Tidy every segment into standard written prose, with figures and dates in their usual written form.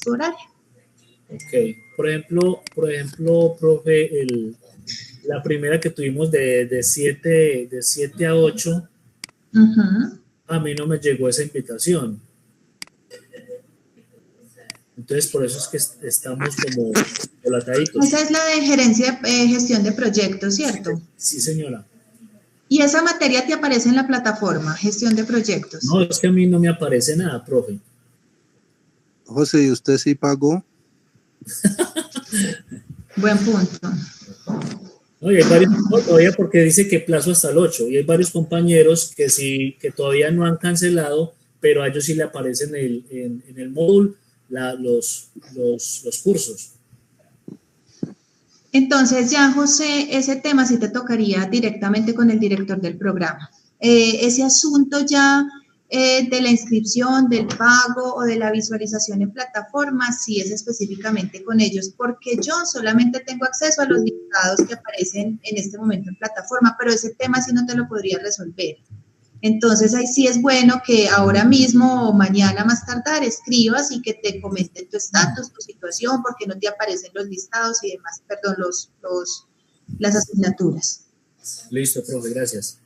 tu horario. Ok, por ejemplo, profe, la primera que tuvimos de 7 a 8, a mí no me llegó esa invitación. Entonces, por eso es que estamos como volataditos. Esa es la de gerencia, gestión de proyectos, ¿cierto? Sí, señora. ¿Y esa materia te aparece en la plataforma, gestión de proyectos? No, es que a mí no me aparece nada, profe. José, ¿y usted sí pagó? Buen punto. No, y hay varios, no, todavía porque dice que plazo hasta el 8, y hay varios compañeros que sí, que todavía no han cancelado, pero a ellos sí le aparecen en el módulo los cursos. Entonces ya, José, ese tema sí te tocaría directamente con el director del programa. Ese asunto ya de la inscripción, del pago o de la visualización en plataforma, sí es específicamente con ellos, porque yo solamente tengo acceso a los listados que aparecen en este momento en plataforma, pero ese tema sí no te lo podría resolver. Entonces, ahí sí es bueno que ahora mismo o mañana más tardar escribas y que te comenten tu estatus, tu situación, porque no te aparecen los listados y demás, perdón, las asignaturas. Listo, profe, gracias.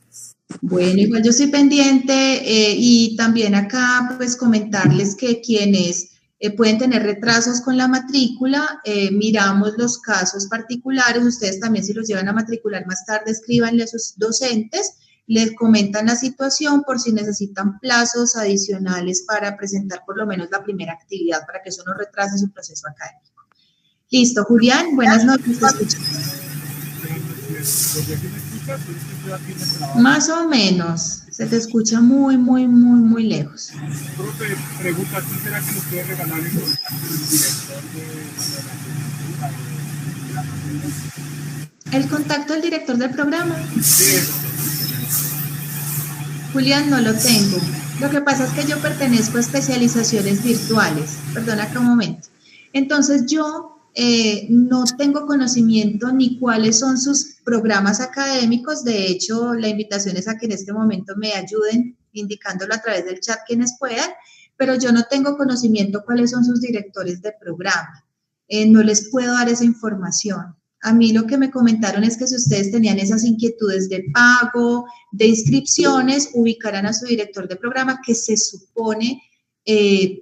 Bueno, igual yo estoy pendiente y también acá pues comentarles que quienes pueden tener retrasos con la matrícula, miramos los casos particulares, ustedes también si los llevan a matricular más tarde, escríbanle a sus docentes, les comentan la situación por si necesitan plazos adicionales para presentar por lo menos la primera actividad para que eso no retrase su proceso académico. Listo, Julián, buenas noches, te escucho. Más o menos, se te escucha muy, muy, muy, muy lejos. Profe, pregunta, ¿quién será que nos puede regalar el contacto del director del programa? Sí. Julián, no lo tengo. Lo que pasa es que yo pertenezco a especializaciones virtuales. Perdona acá un momento. Entonces yo no tengo conocimiento ni cuáles son sus programas académicos. De hecho, la invitación es a que en este momento me ayuden indicándolo a través del chat quienes puedan, pero yo no tengo conocimiento cuáles son sus directores de programa. No les puedo dar esa información. A mí lo que me comentaron es que si ustedes tenían esas inquietudes de pago, de inscripciones, ubicaran a su director de programa que se supone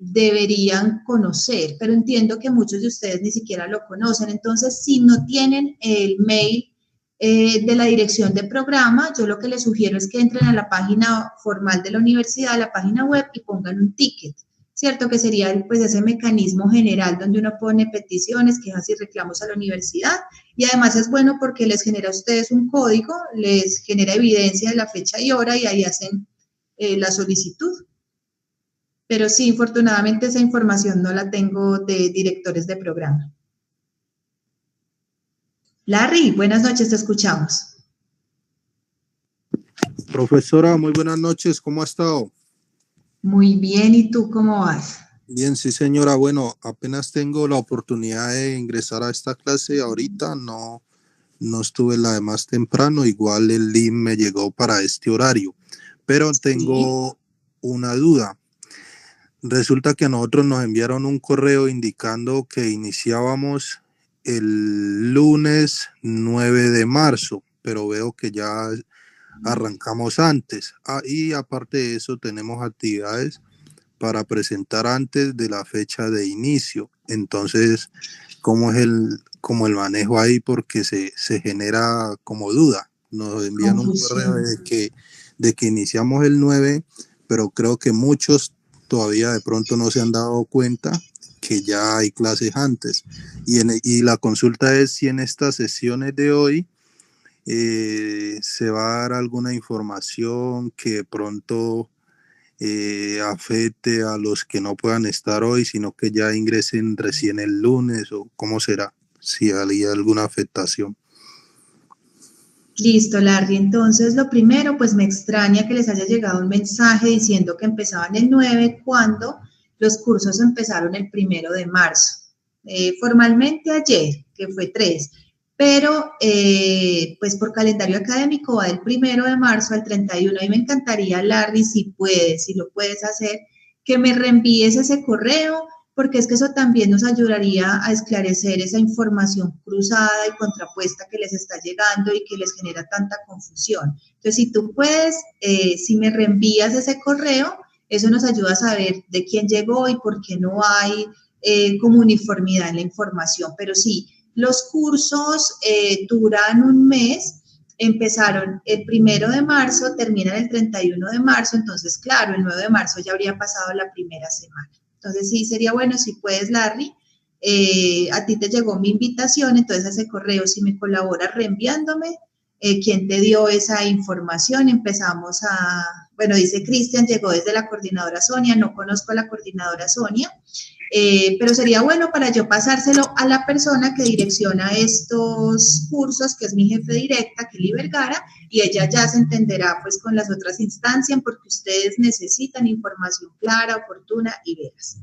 deberían conocer, pero entiendo que muchos de ustedes ni siquiera lo conocen. Entonces, si no tienen el mail de la dirección de programa, yo lo que les sugiero es que entren a la página formal de la universidad, a la página web y pongan un ticket, ¿cierto? Que sería pues ese mecanismo general donde uno pone peticiones, quejas y reclamos a la universidad, y además es bueno porque les genera a ustedes un código, les genera evidencia de la fecha y hora y ahí hacen la solicitud. Pero sí, infortunadamente esa información no la tengo de directores de programa. Larry, buenas noches, te escuchamos. Profesora, muy buenas noches, ¿cómo ha estado? Muy bien, ¿y tú cómo vas? Bien, sí señora, bueno, apenas tengo la oportunidad de ingresar a esta clase ahorita, no estuve la de más temprano, igual el link me llegó para este horario, pero tengo una duda. Resulta que a nosotros nos enviaron un correo indicando que iniciábamos el lunes 9 de marzo, pero veo que ya arrancamos antes. Y aparte de eso tenemos actividades para presentar antes de la fecha de inicio. Entonces, ¿cómo es el manejo ahí? Porque se genera como duda. Nos envían un correo de que iniciamos el 9, pero creo que muchos todavía de pronto no se han dado cuenta que ya hay clases antes. Y la consulta es si en estas sesiones de hoy se va a dar alguna información que de pronto afecte a los que no puedan estar hoy, sino que ya ingresen recién el lunes, o cómo será, si hay alguna afectación. Listo, Larry. Entonces, lo primero, pues me extraña que les haya llegado un mensaje diciendo que empezaban el 9 cuando los cursos empezaron el 1 de marzo. Formalmente ayer, que fue 3, pero pues por calendario académico va del 1 de marzo al 31. Y me encantaría, Larry, si puedes, si lo puedes hacer, que me reenvíes ese correo porque es que eso también nos ayudaría a esclarecer esa información cruzada y contrapuesta que les está llegando y que les genera tanta confusión. Entonces, si tú puedes, si me reenvías ese correo, eso nos ayuda a saber de quién llegó y por qué no hay como uniformidad en la información. Pero sí, los cursos duran un mes. Empezaron el 1 de marzo, terminan el 31 de marzo, entonces, claro, el 9 de marzo ya habría pasado la primera semana. Entonces, sí, sería bueno si puedes, Larry, a ti te llegó mi invitación, entonces ese correo, si me colaboras reenviándome, quién te dio esa información, empezamos a, bueno, dice Cristian, llegó desde la coordinadora Sonia, no conozco a la coordinadora Sonia, pero sería bueno para yo pasárselo a la persona que direcciona estos cursos, que es mi jefe directa, Kelly Vergara, y ella ya se entenderá pues con las otras instancias porque ustedes necesitan información clara, oportuna y veraz.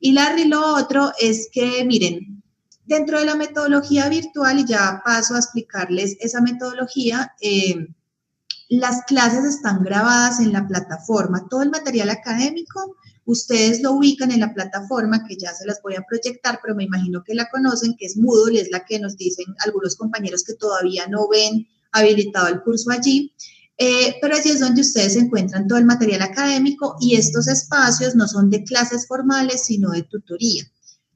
Y Larry, lo otro es que, miren, dentro de la metodología virtual, y ya paso a explicarles esa metodología, las clases están grabadas en la plataforma, todo el material académico, ustedes lo ubican en la plataforma, que ya se las voy a proyectar, pero me imagino que la conocen, que es Moodle, es la que nos dicen algunos compañeros que todavía no ven habilitado el curso allí, pero allí es donde ustedes encuentran todo el material académico y estos espacios no son de clases formales, sino de tutoría.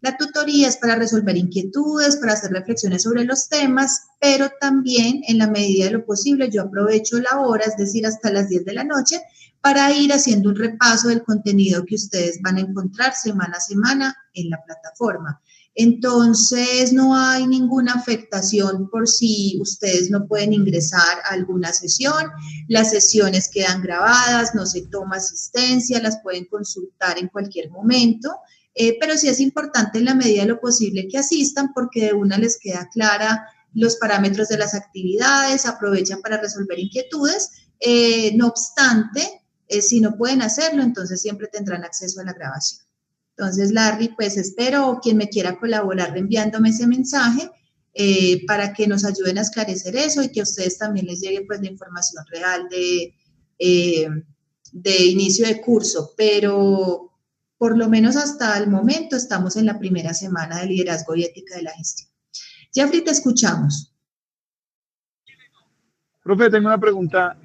La tutoría es para resolver inquietudes, para hacer reflexiones sobre los temas, pero también en la medida de lo posible yo aprovecho la hora, es decir, hasta las 10 de la noche, para ir haciendo un repaso del contenido que ustedes van a encontrar semana a semana en la plataforma. Entonces, no hay ninguna afectación por si ustedes no pueden ingresar a alguna sesión. Las sesiones quedan grabadas, no se toma asistencia, las pueden consultar en cualquier momento. Pero sí es importante en la medida de lo posible que asistan porque de una les queda clara los parámetros de las actividades, aprovechan para resolver inquietudes. No obstante, si no pueden hacerlo, entonces siempre tendrán acceso a la grabación. Entonces, Larry, pues espero quien me quiera colaborar enviándome ese mensaje para que nos ayuden a esclarecer eso y que a ustedes también les llegue pues la información real de inicio de curso, pero por lo menos hasta el momento estamos en la primera semana de liderazgo y ética de la gestión. Jeffrey, te escuchamos. Profe, tengo una pregunta.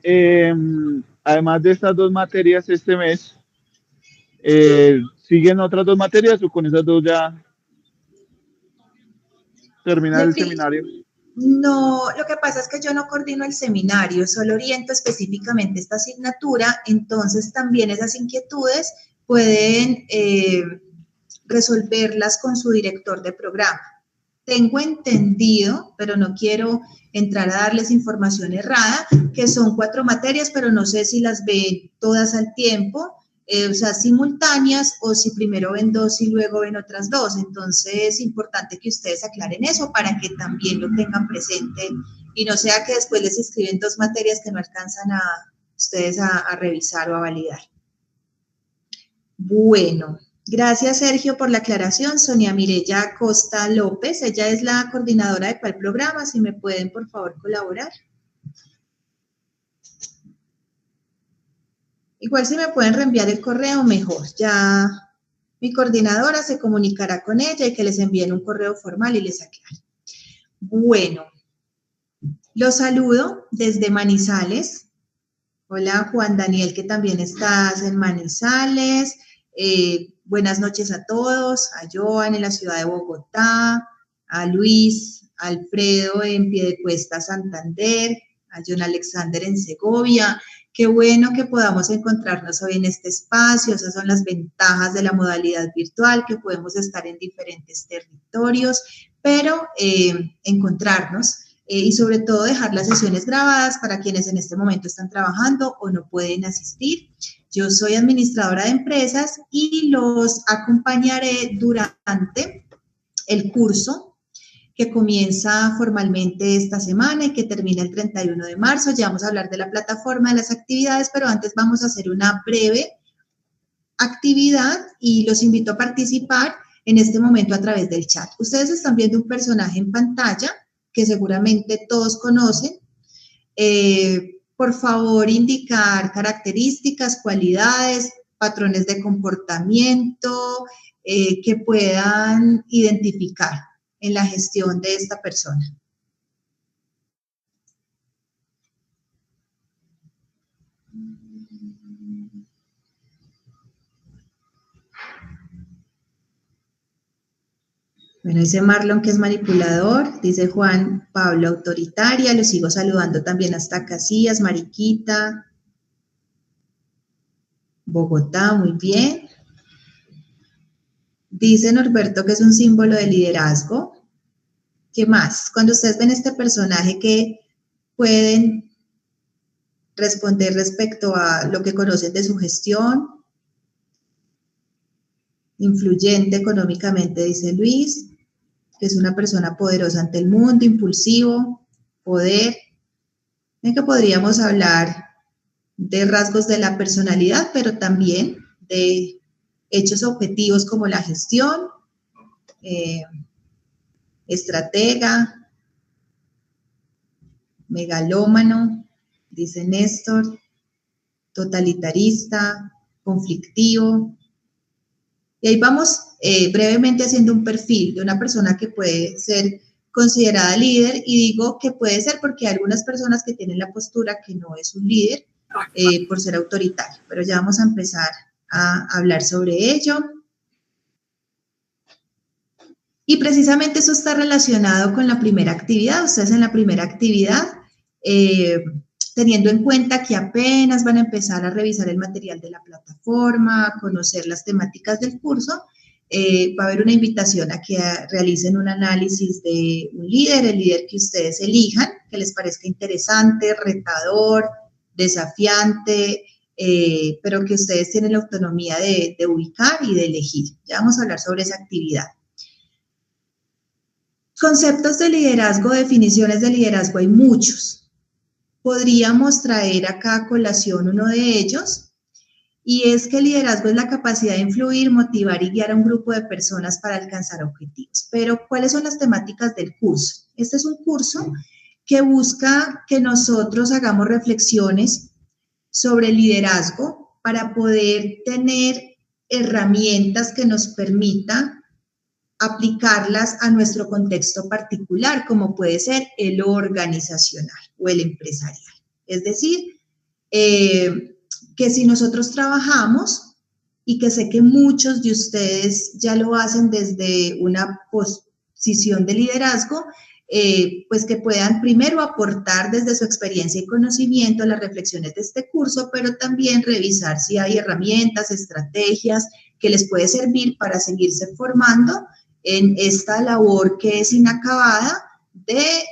Además de estas dos materias este mes, ¿siguen otras dos materias o con esas dos ya termina el seminario? No, lo que pasa es que yo no coordino el seminario, solo oriento específicamente esta asignatura, entonces también esas inquietudes pueden resolverlas con su director de programa. Tengo entendido, pero no quiero entrar a darles información errada, que son 4 materias, pero no sé si las ven todas al tiempo, o sea, simultáneas, o si primero ven 2 y luego ven otras 2. Entonces, es importante que ustedes aclaren eso para que también lo tengan presente y no sea que después les escriben 2 materias que no alcanzan a ustedes a revisar o a validar. Bueno. Gracias, Sergio, por la aclaración. Sonia Mireya Costa López, ella es la coordinadora de cuál programa, si me pueden, por favor, colaborar. Igual si me pueden reenviar el correo, mejor. Ya mi coordinadora se comunicará con ella y que les envíen un correo formal y les aclare. Bueno, los saludo desde Manizales. Hola, Juan Daniel, que también estás en Manizales. Buenas noches a todos, a Joan en la ciudad de Bogotá, a Luis, a Alfredo en Piedecuesta, Santander, a John Alexander en Segovia. Qué bueno que podamos encontrarnos hoy en este espacio, esas son las ventajas de la modalidad virtual, que podemos estar en diferentes territorios, pero encontrarnos y sobre todo dejar las sesiones grabadas para quienes en este momento están trabajando o no pueden asistir. Yo soy administradora de empresas y los acompañaré durante el curso que comienza formalmente esta semana y que termina el 31 de marzo. Ya vamos a hablar de la plataforma, de las actividades, pero antes vamos a hacer una breve actividad y los invito a participar en este momento a través del chat. Ustedes están viendo un personaje en pantalla que seguramente todos conocen. Por favor, indicar características, cualidades, patrones de comportamiento, que puedan identificar en la gestión de esta persona. Bueno, dice Marlon que es manipulador, dice Juan Pablo autoritaria, lo sigo saludando también hasta Casillas, Mariquita, Bogotá, muy bien. Dice Norberto que es un símbolo de liderazgo. ¿Qué más? Cuando ustedes ven este personaje, ¿qué pueden responder respecto a lo que conocen de su gestión? Influyente económicamente, dice Luis, que es una persona poderosa ante el mundo, impulsivo, poder. ¿En que podríamos hablar de rasgos de la personalidad, pero también de hechos objetivos como la gestión, estratega, megalómano, dice Néstor, totalitarista, conflictivo. Y ahí vamos brevemente haciendo un perfil de una persona que puede ser considerada líder, y digo que puede ser porque hay algunas personas que tienen la postura que no es un líder por ser autoritario, pero ya vamos a empezar a hablar sobre ello. Y precisamente eso está relacionado con la primera actividad. Ustedes en la primera actividad, teniendo en cuenta que apenas van a empezar a revisar el material de la plataforma, a conocer las temáticas del curso, va a haber una invitación a que realicen un análisis de un líder, el líder que ustedes elijan, que les parezca interesante, retador, desafiante, pero que ustedes tienen la autonomía de ubicar y de elegir. Ya vamos a hablar sobre esa actividad. Conceptos de liderazgo, definiciones de liderazgo, hay muchos. Podríamos traer acá a colación uno de ellos, y es que el liderazgo es la capacidad de influir, motivar y guiar a un grupo de personas para alcanzar objetivos. Pero, ¿cuáles son las temáticas del curso? Este es un curso que busca que nosotros hagamos reflexiones sobre el liderazgo para poder tener herramientas que nos permitan aplicarlas a nuestro contexto particular, como puede ser el organizacional o el empresarial. Es decir, que si nosotros trabajamos, y que sé que muchos de ustedes ya lo hacen desde una posición de liderazgo, pues que puedan primero aportar desde su experiencia y conocimiento a las reflexiones de este curso, pero también revisar si hay herramientas, estrategias que les puede servir para seguirse formando en esta labor que es inacabada de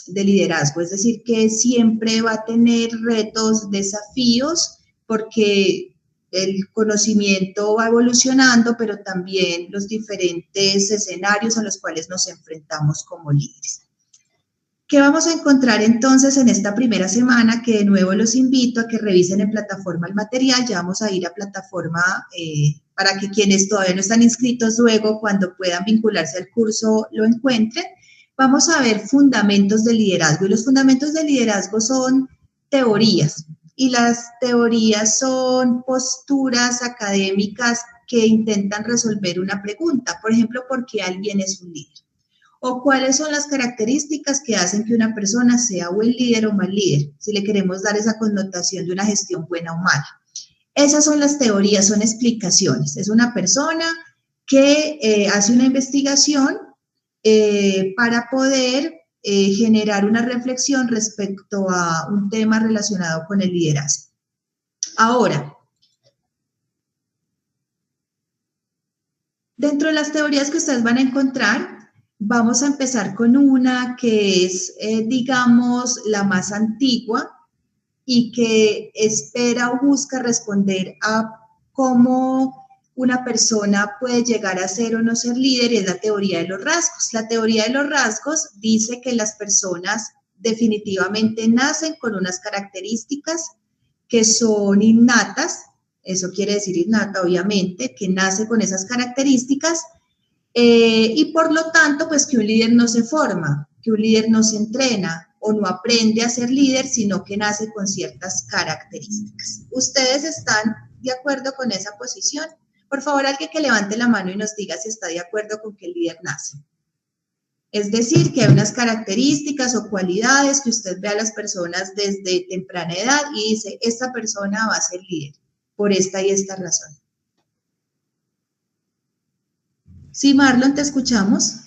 liderazgo. Es decir, que siempre va a tener retos, desafíos, porque el conocimiento va evolucionando, pero también los diferentes escenarios a los cuales nos enfrentamos como líderes. ¿Qué vamos a encontrar entonces en esta primera semana? Que de nuevo los invito a que revisen en plataforma el material. Ya vamos a ir a plataforma para que quienes todavía no están inscritos luego, cuando puedan vincularse al curso, lo encuentren. Vamos a ver fundamentos del liderazgo, y los fundamentos del liderazgo son teorías, y las teorías son posturas académicas que intentan resolver una pregunta. Por ejemplo, ¿por qué alguien es un líder? O cuáles son las características que hacen que una persona sea buen líder o mal líder, si le queremos dar esa connotación de una gestión buena o mala. Esas son las teorías, son explicaciones. Es una persona que hace una investigación para poder generar una reflexión respecto a un tema relacionado con el liderazgo. Ahora, dentro de las teorías que ustedes van a encontrar, vamos a empezar con una que es, digamos, la más antigua y que espera o busca responder a cómo una persona puede llegar a ser o no ser líder, y es la teoría de los rasgos. La teoría de los rasgos dice que las personas definitivamente nacen con unas características que son innatas. Eso quiere decir innata, obviamente, que nace con esas características. Y por lo tanto, pues que un líder no se forma, que un líder no se entrena o no aprende a ser líder, sino que nace con ciertas características. ¿Ustedes están de acuerdo con esa posición? Por favor, alguien que levante la mano y nos diga si está de acuerdo con que el líder nace. Es decir, que hay unas características o cualidades que usted ve a las personas desde temprana edad y dice, esta persona va a ser líder por esta y esta razón. Sí, Marlon, te escuchamos.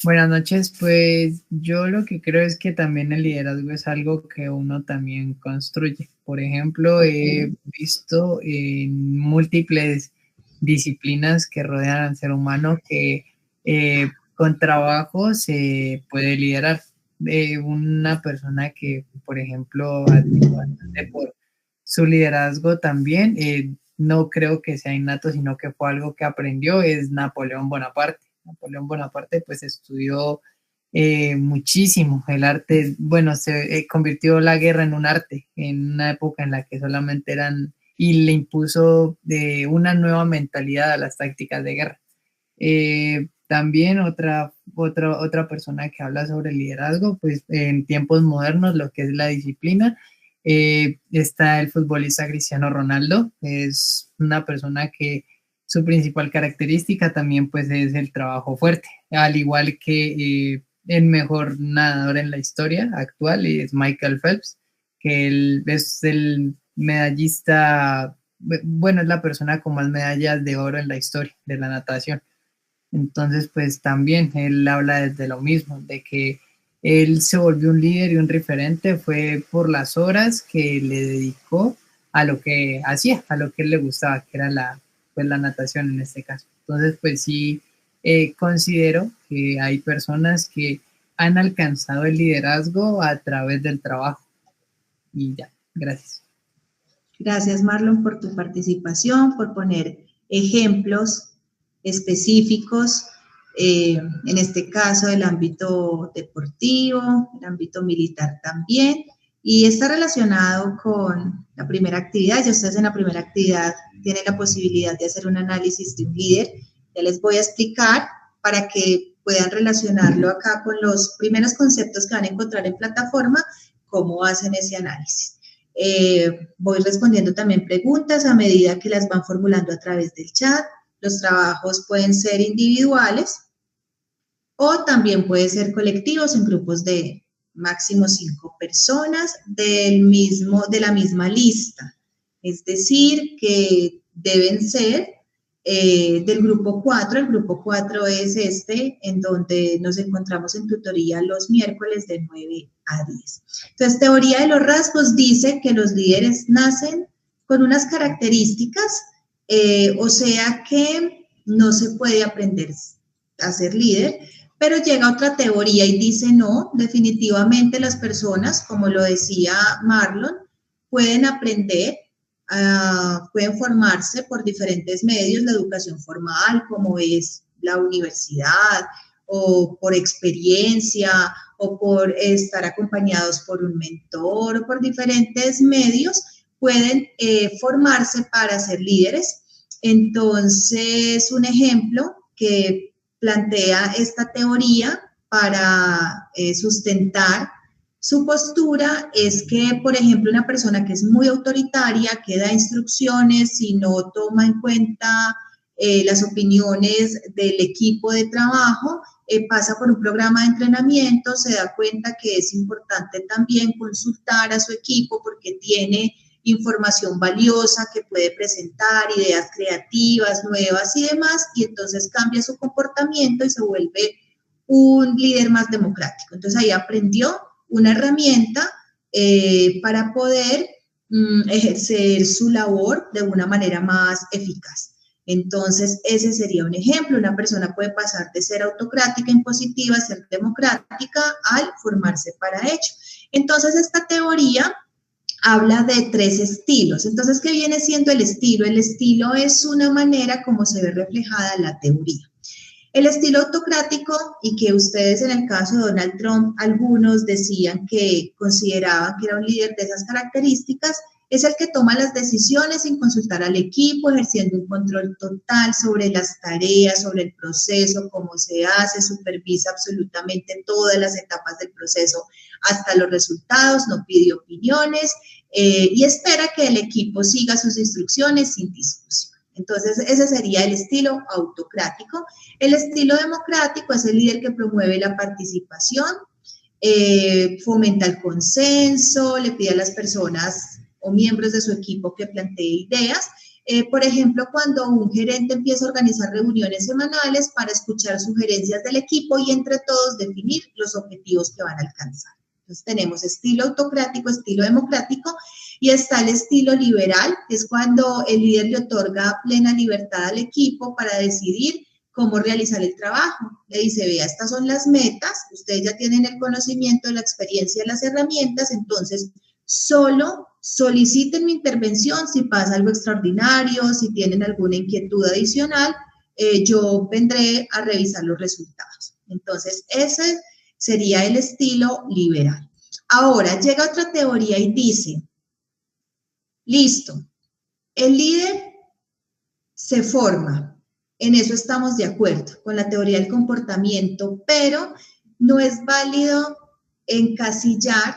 Buenas noches, pues yo lo que creo es que también el liderazgo es algo que uno también construye. Por ejemplo, he visto en múltiples disciplinas que rodean al ser humano que con trabajo se puede liderar. Una persona que, por ejemplo, admiro bastante por su liderazgo también, no creo que sea innato, sino que fue algo que aprendió, es Napoleón Bonaparte. Napoleón Bonaparte pues estudió muchísimo el arte, bueno, se convirtió la guerra en un arte, en una época en la que solamente eran, y le impuso una nueva mentalidad a las tácticas de guerra. También otra persona que habla sobre el liderazgo, pues en tiempos modernos, lo que es la disciplina, está el futbolista Cristiano Ronaldo, es una persona que su principal característica también pues es el trabajo fuerte, al igual que el mejor nadador en la historia actual es Michael Phelps, que él es el medallista, bueno, es la persona con más medallas de oro en la historia de la natación. Entonces pues también él habla desde lo mismo, de que él se volvió un líder y un referente fue por las horas que le dedicó a lo que hacía, a lo que él le gustaba, que era la natación en este caso. Entonces, pues sí, considero que hay personas que han alcanzado el liderazgo a través del trabajo. Y ya, gracias. Gracias, Marlon, por tu participación, por poner ejemplos específicos, en este caso del ámbito deportivo, el ámbito militar también, y está relacionado con la primera actividad. Ya ustedes en la primera actividad tienen la posibilidad de hacer un análisis de un líder. Ya les voy a explicar para que puedan relacionarlo acá con los primeros conceptos que van a encontrar en plataforma, cómo hacen ese análisis. Voy respondiendo también preguntas a medida que las van formulando a través del chat. Los trabajos pueden ser individuales o también pueden ser colectivos en grupos de máximo 5 personas de la misma lista. Es decir, que deben ser del grupo 4. El grupo 4 es este, en donde nos encontramos en tutoría los miércoles de 9 a 10. Entonces, teoría de los rasgos dice que los líderes nacen con unas características, o sea que no se puede aprender a ser líder, pero llega otra teoría y dice no, definitivamente las personas, como lo decía Marlon, pueden aprender, pueden formarse por diferentes medios, la educación formal, como es la universidad, o por experiencia, o por estar acompañados por un mentor, o por diferentes medios, pueden formarse para ser líderes. Entonces, un ejemplo que plantea esta teoría para sustentar su postura es que, por ejemplo, una persona que es muy autoritaria, que da instrucciones y no toma en cuenta las opiniones del equipo de trabajo, pasa por un programa de entrenamiento, se da cuenta que es importante también consultar a su equipo porque tiene información valiosa que puede presentar, ideas creativas, nuevas y demás, y entonces cambia su comportamiento y se vuelve un líder más democrático. Entonces ahí aprendió una herramienta para poder ejercer su labor de una manera más eficaz. Entonces, ese sería un ejemplo. Una persona puede pasar de ser autocrática, impositiva, a ser democrática al formarse para ello. Entonces, esta teoría habla de 3 estilos. Entonces, ¿qué viene siendo el estilo? El estilo es una manera como se ve reflejada la teoría. El estilo autocrático, y que ustedes en el caso de Donald Trump, algunos decían que consideraban que era un líder de esas características, es el que toma las decisiones sin consultar al equipo, ejerciendo un control total sobre las tareas, sobre el proceso, cómo se hace, supervisa absolutamente todas las etapas del proceso hasta los resultados, no pide opiniones y espera que el equipo siga sus instrucciones sin discusión. Entonces, ese sería el estilo autocrático. El estilo democrático es el líder que promueve la participación, fomenta el consenso, le pide a las personas o miembros de su equipo que plantee ideas. Por ejemplo, cuando un gerente empieza a organizar reuniones semanales para escuchar sugerencias del equipo y entre todos definir los objetivos que van a alcanzar. Entonces tenemos estilo autocrático, estilo democrático, y está el estilo liberal, que es cuando el líder le otorga plena libertad al equipo para decidir cómo realizar el trabajo. Le dice, vea, estas son las metas, ustedes ya tienen el conocimiento, la experiencia, las herramientas, entonces solo soliciten mi intervención si pasa algo extraordinario, si tienen alguna inquietud adicional, yo vendré a revisar los resultados. Entonces, ese sería el estilo liberal. Ahora, llega otra teoría y dice, listo, el líder se forma, en eso estamos de acuerdo con la teoría del comportamiento, pero no es válido encasillar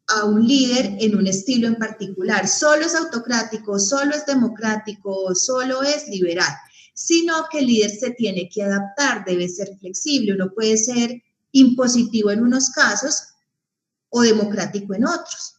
a un líder en un estilo en particular. Solo es autocrático, solo es democrático, solo es liberal, sino que el líder se tiene que adaptar, debe ser flexible, uno puede ser impositivo en unos casos o democrático en otros,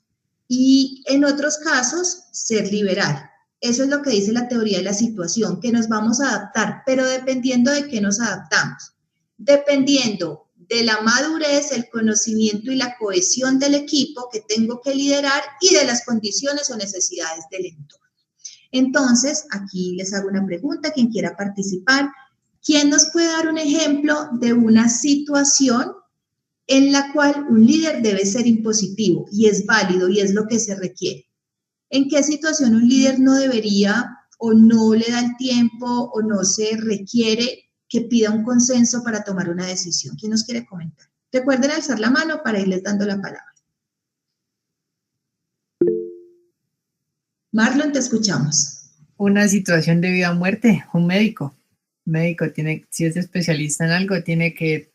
y en otros casos ser liberal. Eso es lo que dice la teoría de la situación, que nos vamos a adaptar, pero dependiendo de qué nos adaptamos, dependiendo de la madurez, el conocimiento y la cohesión del equipo que tengo que liderar y de las condiciones o necesidades del entorno. Entonces, aquí les hago una pregunta, quien quiera participar. ¿Quién nos puede dar un ejemplo de una situación en la cual un líder debe ser impositivo y es válido y es lo que se requiere? ¿En qué situación un líder no debería o no le da el tiempo o no se requiere que pida un consenso para tomar una decisión? ¿Quién nos quiere comentar? Recuerden alzar la mano para irles dando la palabra. Marlon, te escuchamos. Una situación de vida o muerte, un médico. Un médico tiene, si es especialista en algo, tiene que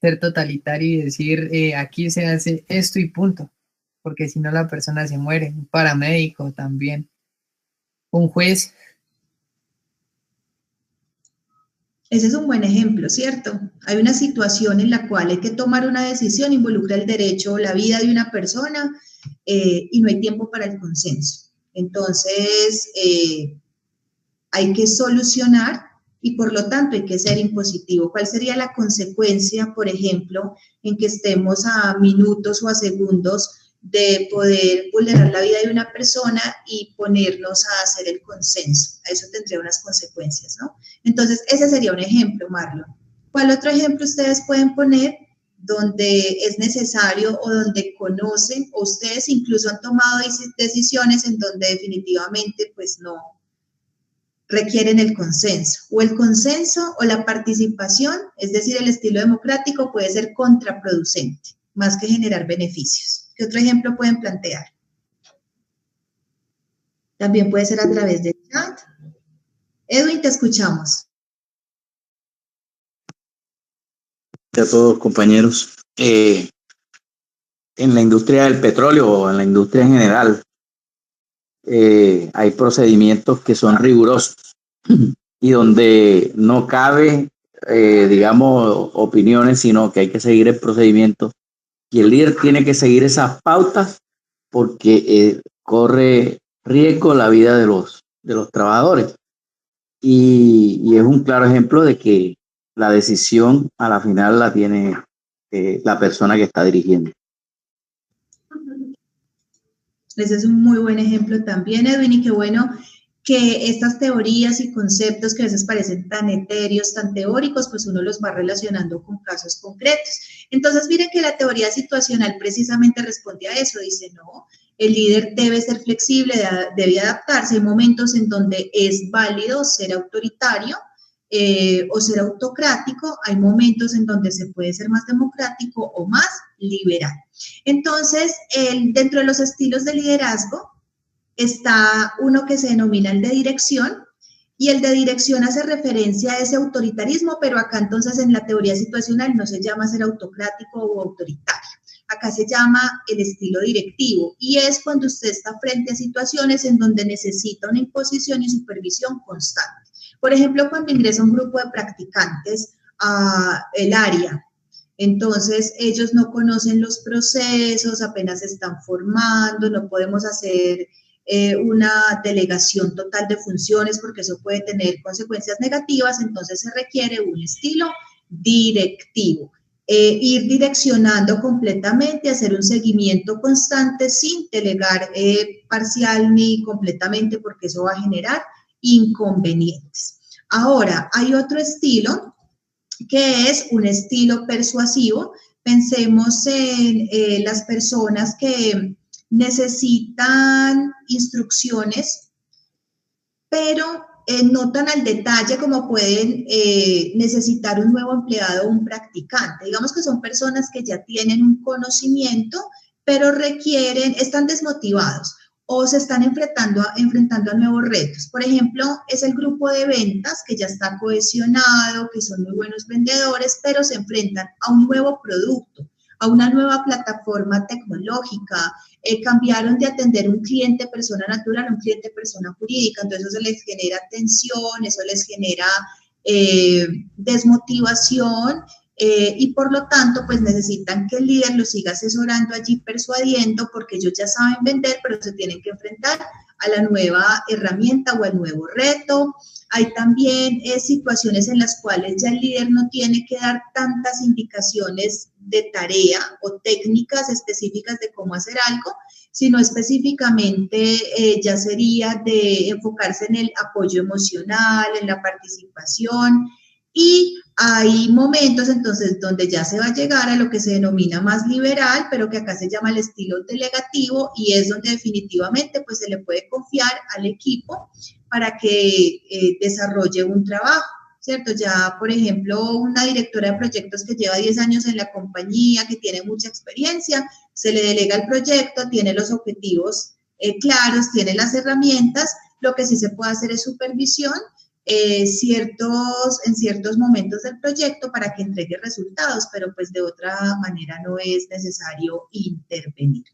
ser totalitario y decir, aquí se hace esto y punto, porque si no la persona se muere. Un paramédico también. Un juez. Ese es un buen ejemplo, ¿cierto? Hay una situación en la cual hay que tomar una decisión, involucra el derecho o la vida de una persona y no hay tiempo para el consenso. Entonces, hay que solucionar y por lo tanto hay que ser impositivo. ¿Cuál sería la consecuencia, por ejemplo, en que estemos a minutos o a segundos de poder vulnerar la vida de una persona y ponernos a hacer el consenso? Eso tendría unas consecuencias, ¿no? Entonces, ese sería un ejemplo, Marlon. ¿Cuál otro ejemplo ustedes pueden poner donde es necesario o donde conocen o ustedes incluso han tomado decisiones en donde definitivamente pues no requieren el consenso? O el consenso o la participación, es decir, el estilo democrático puede ser contraproducente, más que generar beneficios. ¿Qué otro ejemplo pueden plantear? También puede ser a través del chat. Edwin, te escuchamos. A todos, compañeros. En la industria del petróleo o en la industria en general, hay procedimientos que son rigurosos y donde no cabe, digamos, opiniones, sino que hay que seguir el procedimiento. Y el líder tiene que seguir esas pautas porque corre riesgo la vida de los trabajadores. Y es un claro ejemplo de que la decisión a la final la tiene la persona que está dirigiendo. Ese es un muy buen ejemplo también, Edwin, y qué bueno que estas teorías y conceptos que a veces parecen tan etéreos, tan teóricos, pues uno los va relacionando con casos concretos. Entonces, miren que la teoría situacional precisamente responde a eso, dice, no, el líder debe ser flexible, debe adaptarse. Hay momentos en donde es válido ser autoritario o ser autocrático, hay momentos en donde se puede ser más democrático o más liberal. Entonces, dentro de los estilos de liderazgo está uno que se denomina el de dirección, y el de dirección hace referencia a ese autoritarismo, pero acá entonces en la teoría situacional no se llama ser autocrático o autoritario. Acá se llama el estilo directivo y es cuando usted está frente a situaciones en donde necesita una imposición y supervisión constante. Por ejemplo, cuando ingresa un grupo de practicantes al área, entonces ellos no conocen los procesos, apenas se están formando, no podemos hacer una delegación total de funciones porque eso puede tener consecuencias negativas, entonces se requiere un estilo directivo. Ir direccionando completamente, hacer un seguimiento constante sin delegar parcial ni completamente porque eso va a generar inconvenientes. Ahora, hay otro estilo que es un estilo persuasivo. Pensemos en las personas que necesitan instrucciones, pero no tan al detalle como pueden necesitar un nuevo empleado o un practicante. Digamos que son personas que ya tienen un conocimiento, pero están desmotivados o se están enfrentando a nuevos retos. Por ejemplo, es el grupo de ventas que ya está cohesionado, que son muy buenos vendedores, pero se enfrentan a un nuevo producto, a una nueva plataforma tecnológica, cambiaron de atender un cliente persona natural a un cliente persona jurídica, entonces eso les genera tensión, eso les genera desmotivación y por lo tanto pues necesitan que el líder los siga asesorando allí, persuadiendo, porque ellos ya saben vender, pero se tienen que enfrentar a la nueva herramienta o al nuevo reto. Hay también situaciones en las cuales ya el líder no tiene que dar tantas indicaciones de tarea o técnicas específicas de cómo hacer algo, sino específicamente ya sería de enfocarse en el apoyo emocional, en la participación, y hay momentos entonces donde ya se va a llegar a lo que se denomina más liberal, pero que acá se llama el estilo delegativo, y es donde definitivamente pues se le puede confiar al equipo para que desarrolle un trabajo, ¿cierto? Ya, por ejemplo, una directora de proyectos que lleva 10 años en la compañía, que tiene mucha experiencia, se le delega el proyecto, tiene los objetivos claros, tiene las herramientas, lo que sí se puede hacer es supervisión en ciertos momentos del proyecto para que entregue resultados, pero pues de otra manera no es necesario intervenir.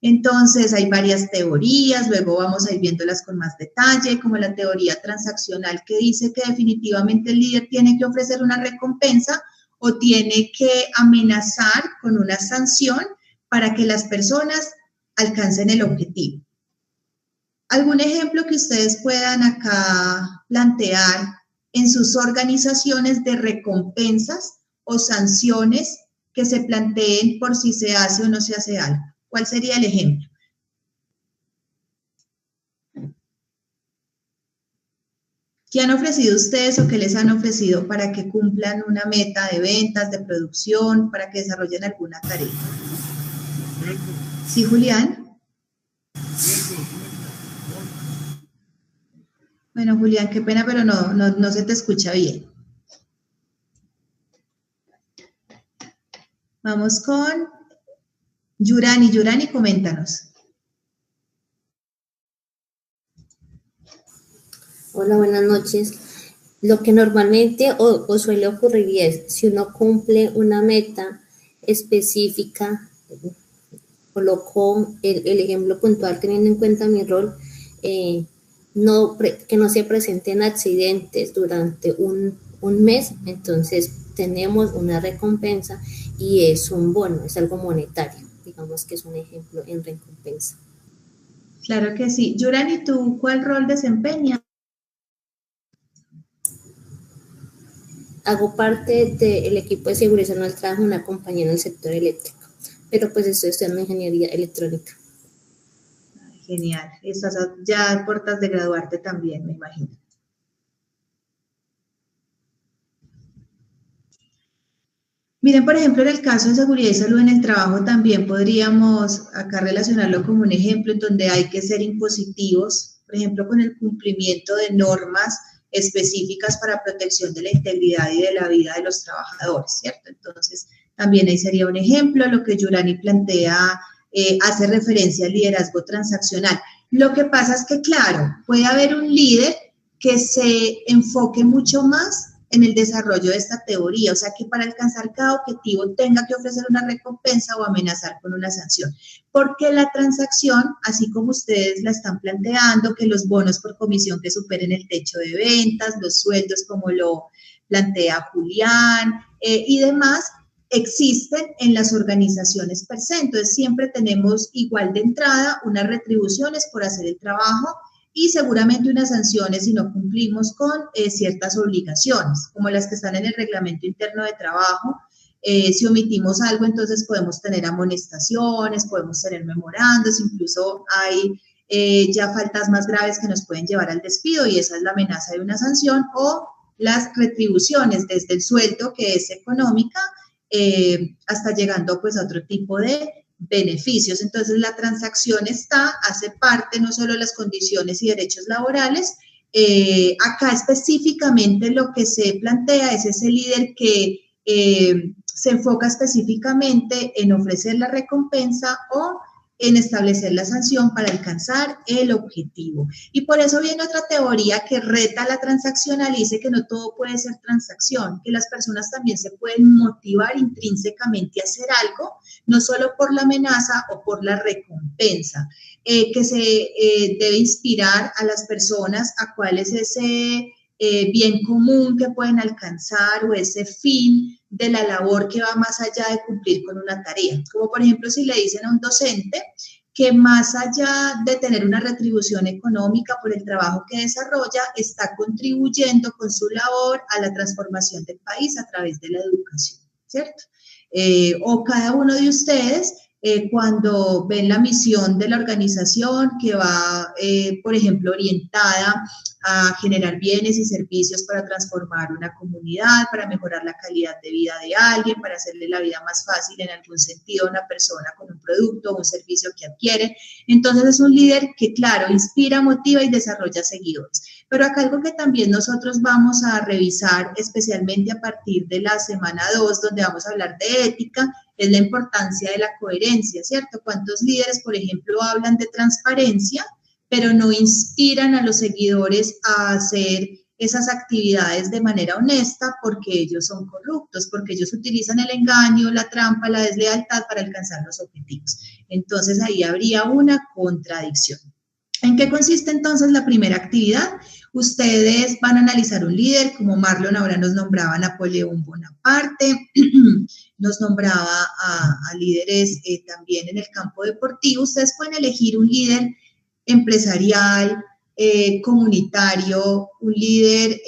Entonces, hay varias teorías, luego vamos a ir viéndolas con más detalle, como la teoría transaccional, que dice que definitivamente el líder tiene que ofrecer una recompensa o tiene que amenazar con una sanción para que las personas alcancen el objetivo. ¿Algún ejemplo que ustedes puedan acá plantear en sus organizaciones de recompensas o sanciones que se planteen por si se hace o no se hace algo? ¿Cuál sería el ejemplo? ¿Qué han ofrecido ustedes o qué les han ofrecido para que cumplan una meta de ventas, de producción, para que desarrollen alguna tarea? ¿Sí, Julián? Bueno, Julián, qué pena, pero no se te escucha bien. Vamos con Yurani. Yurani, coméntanos. Hola, buenas noches. Lo que normalmente o suele ocurrir es, si uno cumple una meta específica, coloco el ejemplo puntual teniendo en cuenta mi rol, que no se presenten accidentes durante un mes, entonces tenemos una recompensa y es un bono, es algo monetario, digamos que es un ejemplo en recompensa. Claro que sí. Yurani, ¿tú cuál rol desempeñas? Hago parte del equipo de seguridad en el trabajo de una compañía en el sector eléctrico, pero pues estoy estudiando ingeniería electrónica. Genial. Estás ya a puertas de graduarte también, me imagino. Miren, por ejemplo, en el caso de seguridad y salud en el trabajo también podríamos acá relacionarlo como un ejemplo en donde hay que ser impositivos, por ejemplo, con el cumplimiento de normas específicas para protección de la integridad y de la vida de los trabajadores, ¿cierto? Entonces, también ahí sería un ejemplo. Lo que Yurani plantea hace referencia al liderazgo transaccional. Lo que pasa es que, claro, puede haber un líder que se enfoque mucho más en el desarrollo de esta teoría, o sea, que para alcanzar cada objetivo tenga que ofrecer una recompensa o amenazar con una sanción. Porque la transacción, así como ustedes la están planteando, que los bonos por comisión que superen el techo de ventas, los sueldos como lo plantea Julián y demás, existen en las organizaciones per se. Entonces, siempre tenemos igual de entrada unas retribuciones por hacer el trabajo y seguramente unas sanciones si no cumplimos con ciertas obligaciones, como las que están en el reglamento interno de trabajo. Si omitimos algo, entonces podemos tener amonestaciones, podemos tener memorandos, incluso hay ya faltas más graves que nos pueden llevar al despido y esa es la amenaza de una sanción o las retribuciones desde el sueldo, que es económica, hasta llegando pues a otro tipo de beneficios. Entonces la transacción hace parte no solo de las condiciones y derechos laborales, acá específicamente lo que se plantea es ese líder que se enfoca específicamente en ofrecer la recompensa o en establecer la sanción para alcanzar el objetivo. Y por eso viene otra teoría que reta la transaccional y dice que no todo puede ser transacción, que las personas también se pueden motivar intrínsecamente a hacer algo, no solo por la amenaza o por la recompensa, que se debe inspirar a las personas a cuál es ese bien común que pueden alcanzar o ese fin de la labor que va más allá de cumplir con una tarea. Como por ejemplo si le dicen a un docente que más allá de tener una retribución económica por el trabajo que desarrolla, está contribuyendo con su labor a la transformación del país a través de la educación, ¿cierto? O cada uno de ustedes cuando ven la misión de la organización que va, por ejemplo, orientada a generar bienes y servicios para transformar una comunidad, para mejorar la calidad de vida de alguien, para hacerle la vida más fácil en algún sentido a una persona con un producto o un servicio que adquiere. Entonces es un líder que, claro, inspira, motiva y desarrolla seguidores. Pero acá algo que también nosotros vamos a revisar, especialmente a partir de la semana 2, donde vamos a hablar de ética, es la importancia de la coherencia, ¿cierto? ¿Cuántos líderes, por ejemplo, hablan de transparencia, pero no inspiran a los seguidores a hacer esas actividades de manera honesta porque ellos son corruptos, porque ellos utilizan el engaño, la trampa, la deslealtad para alcanzar los objetivos? Entonces, ahí habría una contradicción. ¿En qué consiste entonces la primera actividad? Ustedes van a analizar un líder, como Marlon ahora nos nombraba a Napoleón Bonaparte, nos nombraba a líderes también en el campo deportivo. Ustedes pueden elegir un líder empresarial, comunitario, un líder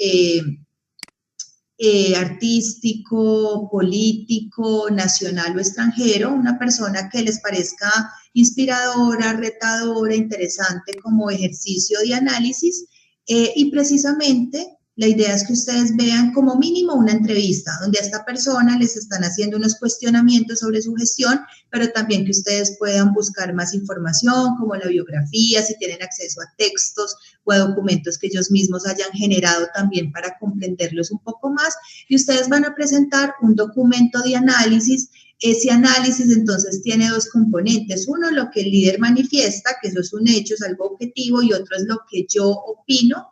artístico, político, nacional o extranjero, una persona que les parezca inspiradora, retadora, interesante como ejercicio de análisis y precisamente la idea es que ustedes vean como mínimo una entrevista donde a esta persona les están haciendo unos cuestionamientos sobre su gestión, pero también que ustedes puedan buscar más información como la biografía, si tienen acceso a textos o a documentos que ellos mismos hayan generado también para comprenderlos un poco más. Y ustedes van a presentar un documento de análisis. Ese análisis entonces tiene dos componentes. Uno, lo que el líder manifiesta, que eso es un hecho, es algo objetivo, y otro es lo que yo opino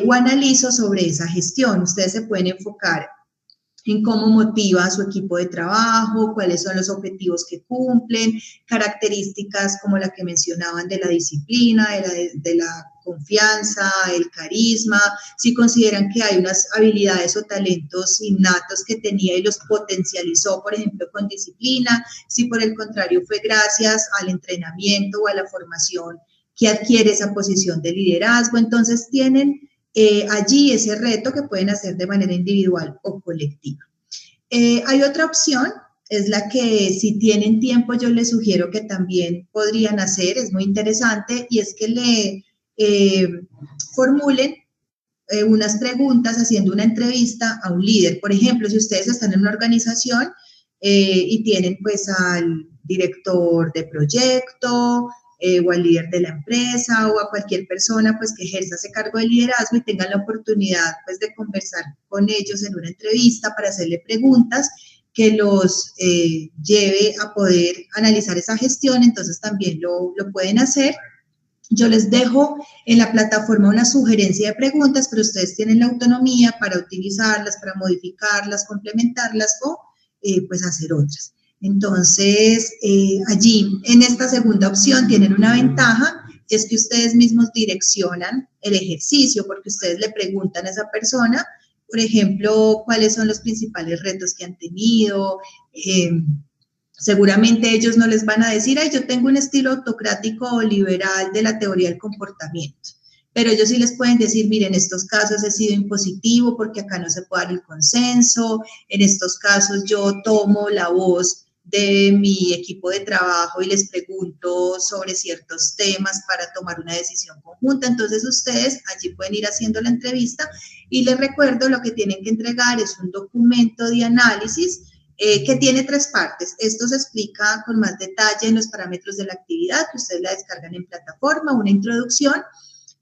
o analizo sobre esa gestión. Ustedes se pueden enfocar en cómo motiva a su equipo de trabajo, cuáles son los objetivos que cumplen, características como la que mencionaban de la disciplina, de la confianza, el carisma, si consideran que hay unas habilidades o talentos innatos que tenía y los potencializó, por ejemplo, con disciplina, si por el contrario fue gracias al entrenamiento o a la formación que adquiere esa posición de liderazgo. Entonces tienen allí ese reto que pueden hacer de manera individual o colectiva. Hay otra opción, es la que si tienen tiempo yo les sugiero que también podrían hacer, es muy interesante, y es que le formulen unas preguntas haciendo una entrevista a un líder. Por ejemplo, si ustedes están en una organización y tienen pues al director de proyecto, o al líder de la empresa o a cualquier persona pues que ejerza ese cargo de liderazgo y tengan la oportunidad pues de conversar con ellos en una entrevista para hacerle preguntas que los lleve a poder analizar esa gestión, entonces también lo pueden hacer. Yo les dejo en la plataforma una sugerencia de preguntas, pero ustedes tienen la autonomía para utilizarlas, para modificarlas, complementarlas o pues hacer otras. Entonces, allí en esta segunda opción tienen una ventaja, es que ustedes mismos direccionan el ejercicio, porque ustedes le preguntan a esa persona, por ejemplo, cuáles son los principales retos que han tenido. Seguramente ellos no les van a decir, ay, yo tengo un estilo autocrático o liberal de la teoría del comportamiento. Pero ellos sí les pueden decir, miren, en estos casos he sido impositivo porque acá no se puede dar el consenso, en estos casos yo tomo la voz de mi equipo de trabajo y les pregunto sobre ciertos temas para tomar una decisión conjunta. Entonces ustedes allí pueden ir haciendo la entrevista y les recuerdo, lo que tienen que entregar es un documento de análisis que tiene 3 partes. Esto se explica con más detalle en los parámetros de la actividad, que ustedes la descargan en plataforma, una introducción,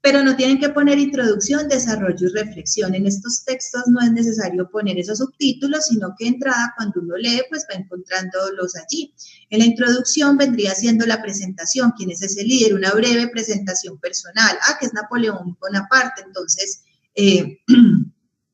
pero no tienen que poner introducción, desarrollo y reflexión. En estos textos no es necesario poner esos subtítulos, sino que de entrada, cuando uno lee, pues va encontrándolos allí. En la introducción vendría siendo la presentación, quién es ese líder, una breve presentación personal. Que es Napoleón Bonaparte, entonces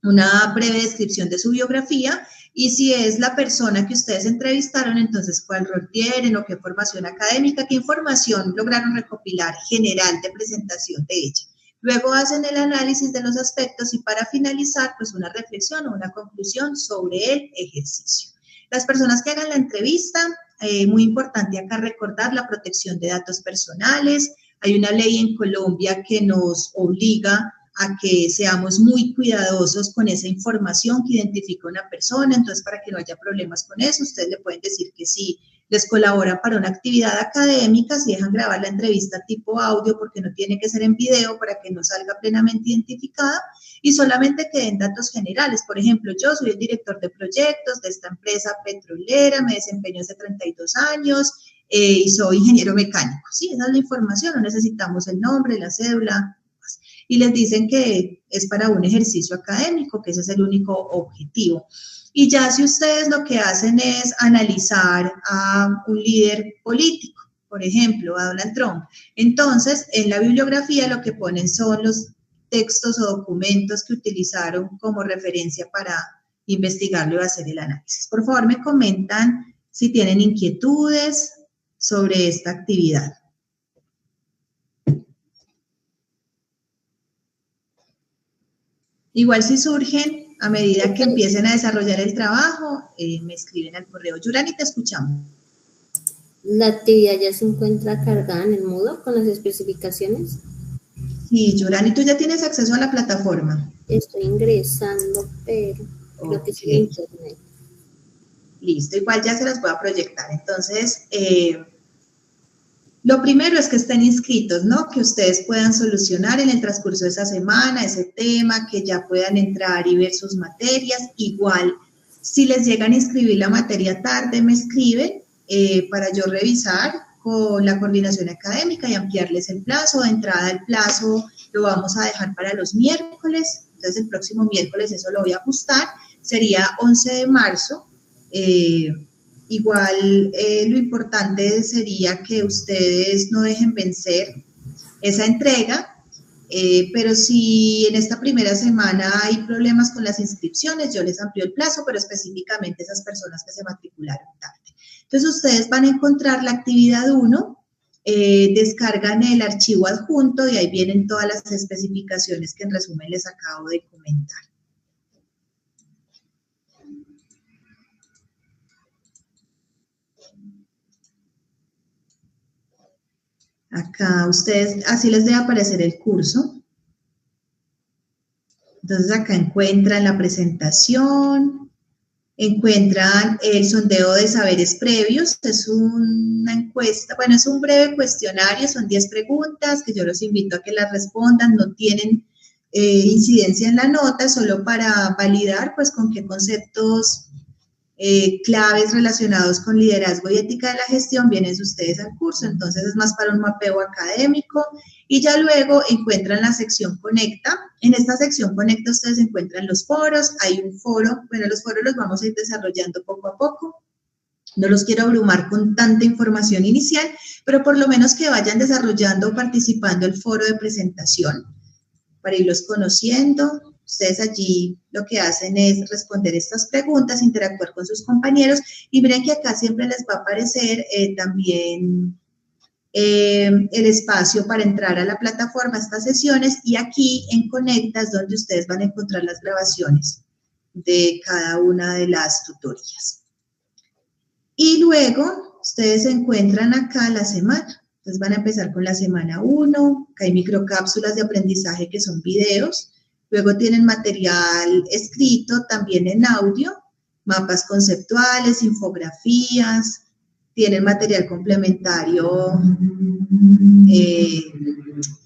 una breve descripción de su biografía. Y si es la persona que ustedes entrevistaron, entonces cuál rol tienen o qué formación académica, qué información lograron recopilar general de presentación de ella. Luego hacen el análisis de los aspectos y para finalizar, pues una reflexión o una conclusión sobre el ejercicio. Las personas que hagan la entrevista, muy importante acá recordar la protección de datos personales. Hay una ley en Colombia que nos obliga a que seamos muy cuidadosos con esa información que identifica una persona. Entonces, para que no haya problemas con eso, ustedes le pueden decir que sí les colabora para una actividad académica, si dejan grabar la entrevista tipo audio, porque no tiene que ser en video para que no salga plenamente identificada, y solamente que den datos generales. Por ejemplo, yo soy el director de proyectos de esta empresa petrolera, me desempeño hace 32 años y soy ingeniero mecánico. Sí, esa es la información, no necesitamos el nombre, la cédula, y les dicen que es para un ejercicio académico, que ese es el único objetivo. Y ya si ustedes lo que hacen es analizar a un líder político, por ejemplo, a Donald Trump, entonces en la bibliografía lo que ponen son los textos o documentos que utilizaron como referencia para investigarlo y hacer el análisis. Por favor, me comentan si tienen inquietudes sobre esta actividad. Igual si surgen, a medida que empiecen a desarrollar el trabajo, me escriben al correo. Yurani, te escuchamos. ¿La actividad ya se encuentra cargada en el Moodle con las especificaciones? Sí, Yurani, ¿tú ya tienes acceso a la plataforma? Estoy ingresando, pero creo que sí en internet. Listo, igual ya se las voy a proyectar. Entonces, lo primero es que estén inscritos, ¿no? Que ustedes puedan solucionar en el transcurso de esa semana ese tema, que ya puedan entrar y ver sus materias. Igual, si les llegan a inscribir la materia tarde, me escriben para yo revisar con la coordinación académica y ampliarles el plazo. De entrada, el plazo lo vamos a dejar para los miércoles. Entonces, el próximo miércoles eso lo voy a ajustar. Sería 11 de marzo. Igual lo importante sería que ustedes no dejen vencer esa entrega, pero si en esta primera semana hay problemas con las inscripciones, yo les amplío el plazo, pero específicamente esas personas que se matricularon tarde. Entonces ustedes van a encontrar la actividad 1, descargan el archivo adjunto y ahí vienen todas las especificaciones que en resumen les acabo de comentar. Acá ustedes, así les debe aparecer el curso. Entonces acá encuentran la presentación, encuentran el sondeo de saberes previos, es una encuesta, bueno, es un breve cuestionario, son 10 preguntas que yo los invito a que las respondan, no tienen incidencia en la nota, solo para validar pues con qué conceptos claves relacionados con liderazgo y ética de la gestión vienen ustedes al curso. Entonces es más para un mapeo académico y ya luego encuentran la sección Conecta. En esta sección Conecta ustedes encuentran los foros, hay un foro, bueno, los foros los vamos a ir desarrollando poco a poco. No los quiero abrumar con tanta información inicial, pero por lo menos que vayan desarrollando o participando el foro de presentación para irlos conociendo. Ustedes allí lo que hacen es responder estas preguntas, interactuar con sus compañeros y miren que acá siempre les va a aparecer también el espacio para entrar a la plataforma, estas sesiones, y aquí en Conecta es donde ustedes van a encontrar las grabaciones de cada una de las tutorías. Y luego ustedes encuentran acá la semana. Entonces van a empezar con la semana 1, acá hay microcápsulas de aprendizaje que son videos, luego tienen material escrito también en audio, mapas conceptuales, infografías, tienen material complementario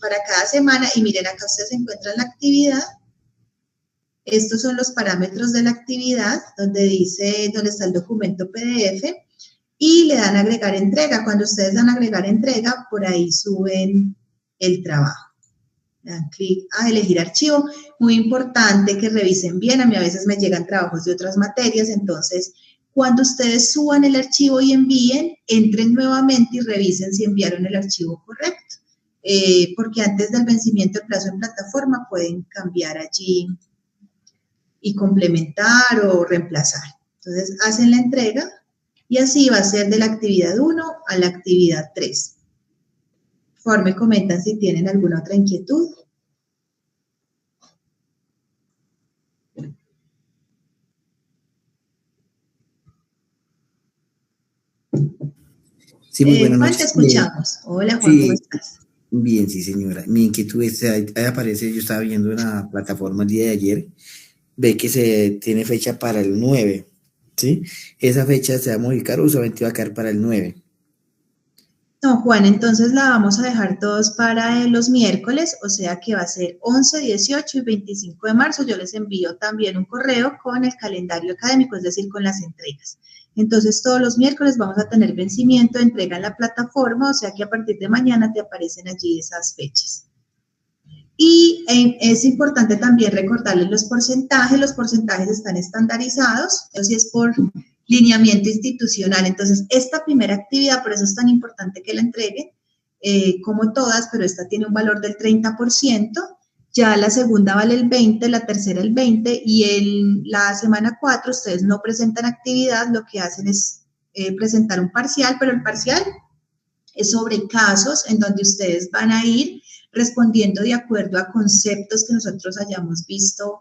para cada semana y miren acá ustedes encuentran la actividad. Estos son los parámetros de la actividad donde está el documento PDF. Y le dan agregar entrega. Cuando ustedes dan agregar entrega, por ahí suben el trabajo. Le dan clic a elegir archivo. Muy importante que revisen bien. A mí a veces me llegan trabajos de otras materias, entonces cuando ustedes suban el archivo y envíen, entren nuevamente y revisen si enviaron el archivo correcto. Porque antes del vencimiento del plazo en plataforma pueden cambiar allí y complementar o reemplazar. Entonces hacen la entrega. Y así va a ser de la actividad 1 a la actividad 3. Por favor, me comentan si tienen alguna otra inquietud. Sí, muy buenas Juan, noches. te escuchamos. Hola, Juan, Sí, ¿cómo estás? bien, sí, señora. Mi inquietud es, ahí aparece, yo estaba viendo en la plataforma el día de ayer, ve que se tiene fecha para el 9, ¿sí? ¿Esa fecha se va a modificar o solamente va a quedar para el 9? No, Juan, entonces la vamos a dejar todos para los miércoles, o sea que va a ser 11, 18 y 25 de marzo. Yo les envío también un correo con el calendario académico, es decir, con las entregas. Entonces, todos los miércoles vamos a tener vencimiento de entrega en la plataforma, o sea que a partir de mañana te aparecen allí esas fechas. Y es importante también recordarles los porcentajes están estandarizados, eso sí es por lineamiento institucional. Entonces, esta primera actividad, por eso es tan importante que la entreguen, como todas, pero esta tiene un valor del 30%, ya la segunda vale el 20%, la tercera el 20%, y en la semana 4 ustedes no presentan actividad, lo que hacen es presentar un parcial, pero el parcial es sobre casos en donde ustedes van a ir respondiendo de acuerdo a conceptos que nosotros hayamos visto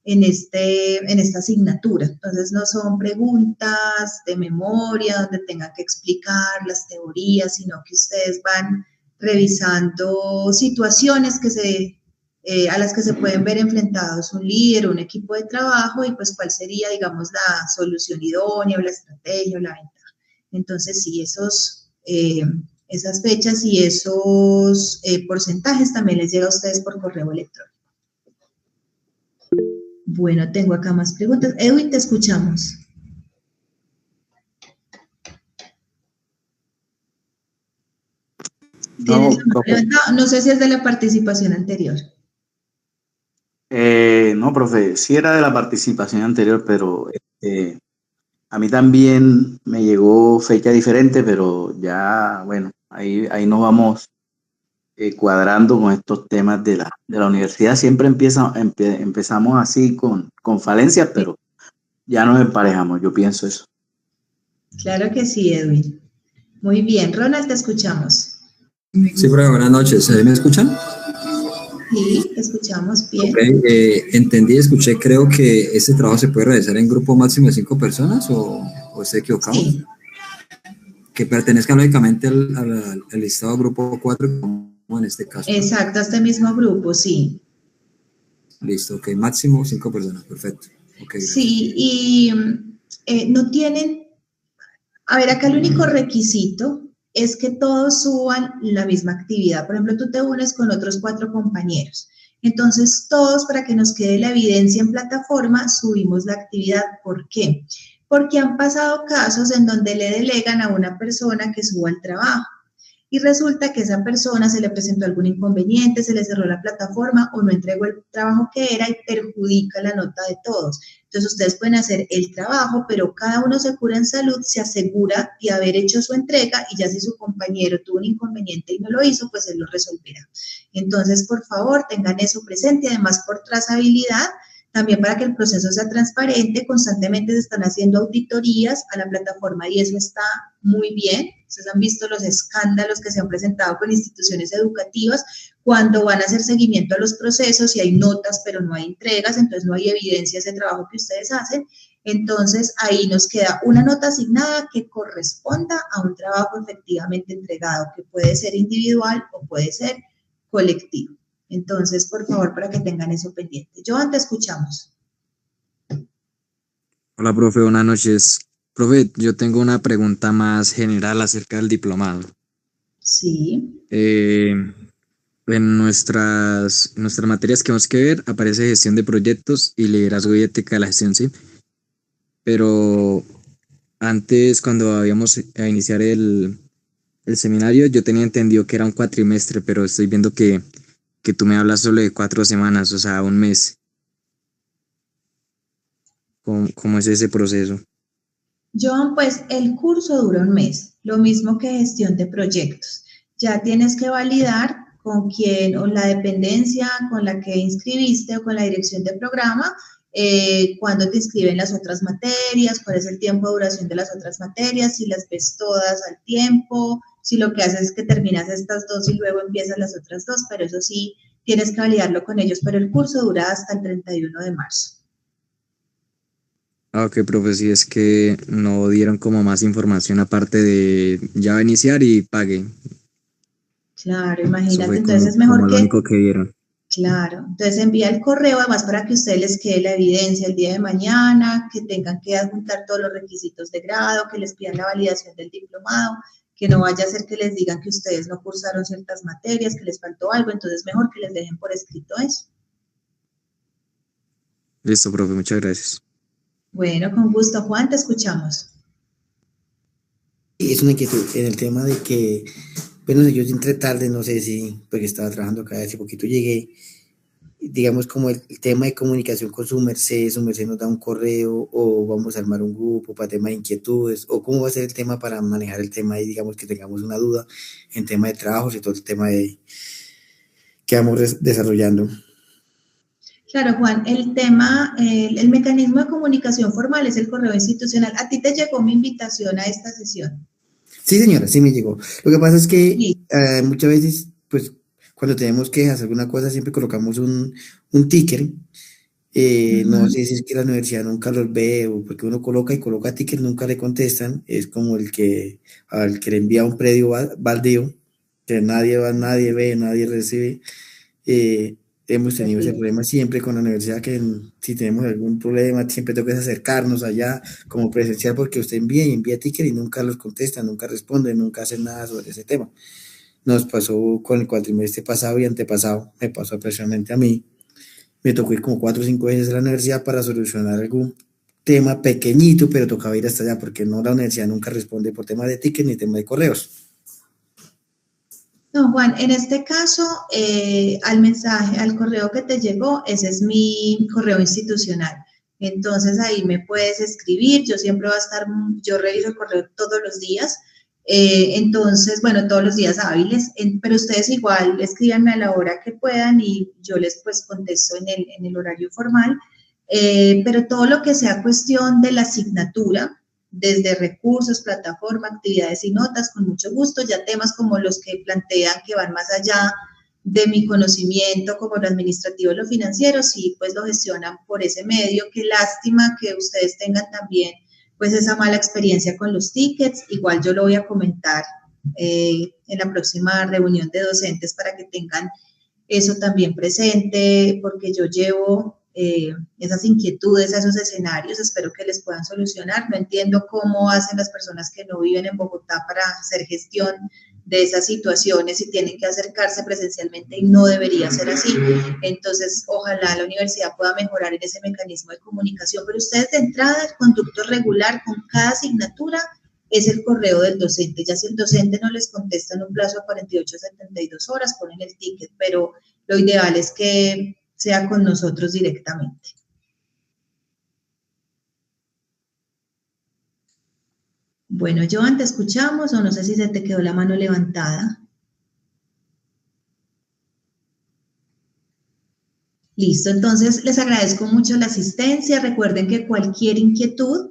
en esta asignatura. Entonces, no son preguntas de memoria donde tengan que explicar las teorías, sino que ustedes van revisando situaciones a las que se pueden ver enfrentados un líder o un equipo de trabajo y pues cuál sería, digamos, la solución idónea o la estrategia o la ventaja. Entonces, sí, esas fechas y esos porcentajes también les llega a ustedes por correo electrónico. Bueno, tengo acá más preguntas. Edwin, te escuchamos. ¿Tienes la mano levantada? No sé si es de la participación anterior. No, profe, sí era de la participación anterior, pero a mí también me llegó fecha diferente, pero ya, bueno, ahí nos vamos cuadrando con estos temas de la universidad. Siempre empezamos así con falencias, pero ya nos emparejamos, yo pienso eso. Claro que sí, Edwin. Muy bien, Ronald, te escuchamos. Sí, profe, buenas noches. ¿Me escuchan? Sí, te escuchamos bien. Okay, entendí, escuché, creo que este trabajo se puede realizar en grupo máximo de 5 personas o estoy equivocado. Sí. Que pertenezcan lógicamente al listado grupo 4, como en este caso. Exacto, a este mismo grupo, sí. Listo, ok, máximo 5 personas, perfecto. Okay, sí, y no tienen, a ver, acá el único requisito es que todos suban la misma actividad. Por ejemplo, tú te unes con otros 4 compañeros. Entonces, todos, para que nos quede la evidencia en plataforma, subimos la actividad. ¿Por qué? Porque han pasado casos en donde le delegan a una persona que suba el trabajo. y resulta que a esa persona se le presentó algún inconveniente, se le cerró la plataforma o no entregó el trabajo que era y perjudica la nota de todos. Entonces ustedes pueden hacer el trabajo, pero cada uno se cura en salud, se asegura de haber hecho su entrega y ya si su compañero tuvo un inconveniente y no lo hizo, pues él lo resolverá. Entonces, por favor, tengan eso presente y además por trazabilidad, también para que el proceso sea transparente, constantemente se están haciendo auditorías a la plataforma y eso está muy bien. Ustedes han visto los escándalos que se han presentado con instituciones educativas cuando van a hacer seguimiento a los procesos y hay notas pero no hay entregas, entonces no hay evidencia de ese trabajo que ustedes hacen. Entonces ahí nos queda una nota asignada que corresponda a un trabajo efectivamente entregado, que puede ser individual o puede ser colectivo. Entonces, por favor, para que tengan eso pendiente. Joan, te escuchamos. Hola, profe, buenas noches. Profe, yo tengo una pregunta más general acerca del diplomado. Sí. En nuestras materias que tenemos que ver aparece gestión de proyectos y liderazgo y ética de la gestión, ¿sí? Pero antes, cuando íbamos a iniciar el seminario, yo tenía entendido que era un cuatrimestre, pero estoy viendo que tú me hablas solo de 4 semanas, o sea, un mes. ¿Cómo es ese proceso? Joan, pues el curso dura un mes, lo mismo que gestión de proyectos. Ya tienes que validar con quién o la dependencia con la que inscribiste o con la dirección de programa, cuándo te inscriben las otras materias, cuál es el tiempo de duración de las otras materias, si las ves todas al tiempo, si lo que haces es que terminas estas 2 y luego empiezas las otras 2, pero eso sí, tienes que validarlo con ellos, pero el curso dura hasta el 31 de marzo. Ah, ok, profe, sí, es que no dieron como más información aparte de ya va a iniciar y pague. Claro, Eso imagínate, fue entonces es como mejor lo que... único que dieron. Claro, entonces envía el correo además para que a ustedes les quede la evidencia el día de mañana, que tengan que adjuntar todos los requisitos de grado, que les pidan la validación del diplomado, que no vaya a ser que les digan que ustedes no cursaron ciertas materias, que les faltó algo, entonces mejor que les dejen por escrito eso. Listo, profe, muchas gracias. Bueno, con gusto, Juan, te escuchamos. Es una inquietud en el tema de que, bueno, yo entré tarde, no sé si, porque estaba trabajando acá, hace poquito llegué, digamos como el tema de comunicación con su merced nos da un correo o vamos a armar un grupo para tema de inquietudes o cómo va a ser el tema para manejar el tema y digamos que tengamos una duda en tema de trabajos y todo el tema de que vamos desarrollando. Claro, Juan, el tema, el mecanismo de comunicación formal es el correo institucional. ¿A ti te llegó mi invitación a esta sesión? Sí, señora, sí me llegó. Lo que pasa es que muchas veces, pues, cuando tenemos quejas, alguna cosa, siempre colocamos un ticker. No sé si es que la universidad nunca los ve o porque uno coloca y coloca ticker, nunca le contestan. Es como al que le envía un predio baldío, que nadie ve, nadie recibe. Hemos tenido ese problema siempre con la universidad, que si tenemos algún problema, siempre tengo que acercarnos allá como presencial, porque usted envía ticket y nunca los contesta, nunca responde, nunca hace nada sobre ese tema. Nos pasó con el cuatrimestre pasado y antepasado, me pasó personalmente a mí. Me tocó ir como 4 o 5 veces a la universidad para solucionar algún tema pequeñito, pero tocaba ir hasta allá, porque no, la universidad nunca responde por tema de ticket ni tema de correos. No, Juan, en este caso, al mensaje, al correo que te llegó, ese es mi correo institucional. Entonces ahí me puedes escribir, yo siempre voy a estar, yo reviso el correo todos los días, entonces, bueno, todos los días hábiles, pero ustedes igual escríbanme a la hora que puedan y yo les pues contesto en el horario formal, pero todo lo que sea cuestión de la asignatura, desde recursos, plataforma, actividades y notas, con mucho gusto, ya temas como los que plantean que van más allá de mi conocimiento, como lo administrativo, lo financiero, sí, pues lo gestionan por ese medio. Qué lástima que ustedes tengan también pues esa mala experiencia con los tickets, igual yo lo voy a comentar en la próxima reunión de docentes para que tengan eso también presente, porque yo llevo esas inquietudes a esos escenarios, espero que les puedan solucionar. No entiendo cómo hacen las personas que no viven en Bogotá para hacer gestión de esas situaciones y tienen que acercarse presencialmente y no debería ser así. Entonces, ojalá la universidad pueda mejorar en ese mecanismo de comunicación, pero ustedes de entrada, el conducto regular con cada asignatura es el correo del docente. Ya si el docente no les contesta en un plazo de 48 a 72 horas, ponen el ticket, pero lo ideal es que sea con nosotros directamente. Bueno, Joan, ¿te escuchamos o no sé si se te quedó la mano levantada? Listo, entonces les agradezco mucho la asistencia. Recuerden que cualquier inquietud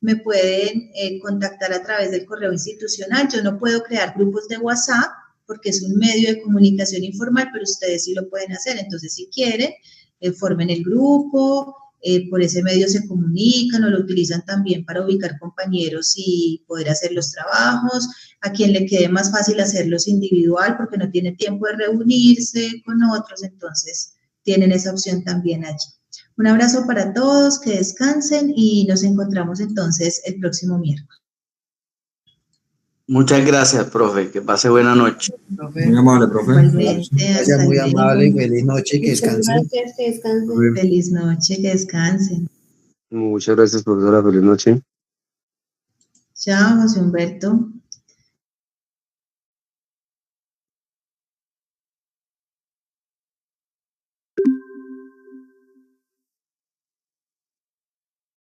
me pueden contactar a través del correo institucional. Yo no puedo crear grupos de WhatsApp porque es un medio de comunicación informal, pero ustedes sí lo pueden hacer. Entonces, si quieren, formen el grupo, por ese medio se comunican o lo utilizan también para ubicar compañeros y poder hacer los trabajos. A quien le quede más fácil hacerlos individual porque no tiene tiempo de reunirse con otros, entonces tienen esa opción también allí. Un abrazo para todos, que descansen y nos encontramos entonces el próximo miércoles. Muchas gracias, profe. Que pase buena noche. Muy amable, profe. Gracias, muy amable y feliz noche, que descansen. Gracias, que descansen. Feliz noche, que descansen. Muchas gracias, profesora. Feliz noche. Chao, José Humberto.